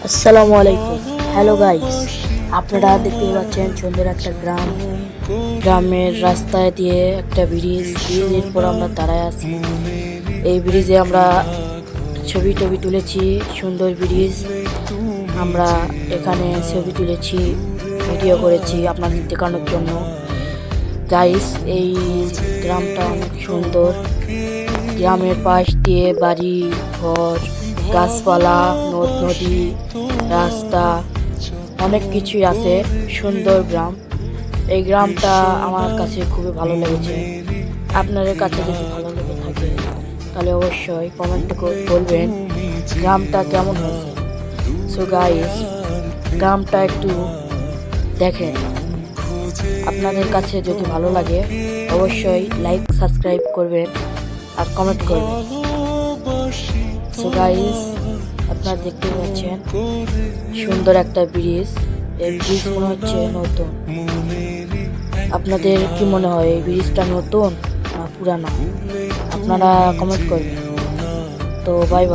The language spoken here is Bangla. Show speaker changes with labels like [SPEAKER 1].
[SPEAKER 1] আসসালামু আলাইকুম। হ্যালো গাইস, আপনারা দেখতে পাচ্ছেন সুন্দর একটা গ্রামের রাস্তায় দিয়ে একটা ব্রিজের উপর আমরা দাঁড়ায় আছি। এই ব্রিজে আমরা ছবি টবি তুলেছি। সুন্দর ব্রিজ, আমরা এখানে ছবি তুলেছি, ভিডিও করেছি আপনাদের দেখানোর জন্য। গাইস, এই গ্রামটা অনেক সুন্দর। গ্রামের পাশ দিয়ে বাড়ি ঘর, গাছপালা, নদী, রাস্তা, অনেক কিছুই আছে। সুন্দর গ্রাম। এই গ্রামটা আমার কাছে খুবই ভালো লেগেছে। আপনাদের কাছে যদি ভালো লেগে থাকে তাহলে অবশ্যই কমেন্ট বলবেন গ্রামটা কেমন হয়েছে। সো গাইস, গ্রামটা একটু দেখেন। আপনাদের কাছে যদি ভালো লাগে অবশ্যই লাইক সাবস্ক্রাইব করবেন আর কমেন্ট করবেন। সো গাইস, আপনারা দেখতে পাচ্ছেন সুন্দর একটা ব্রিজ। এই ব্রিজ মনে হচ্ছে নতুন। আপনাদের কি মনে হয় এই ব্রিজটা নতুন না পুরানা? আপনারা কমেন্ট করবেন। তো বাই বাই।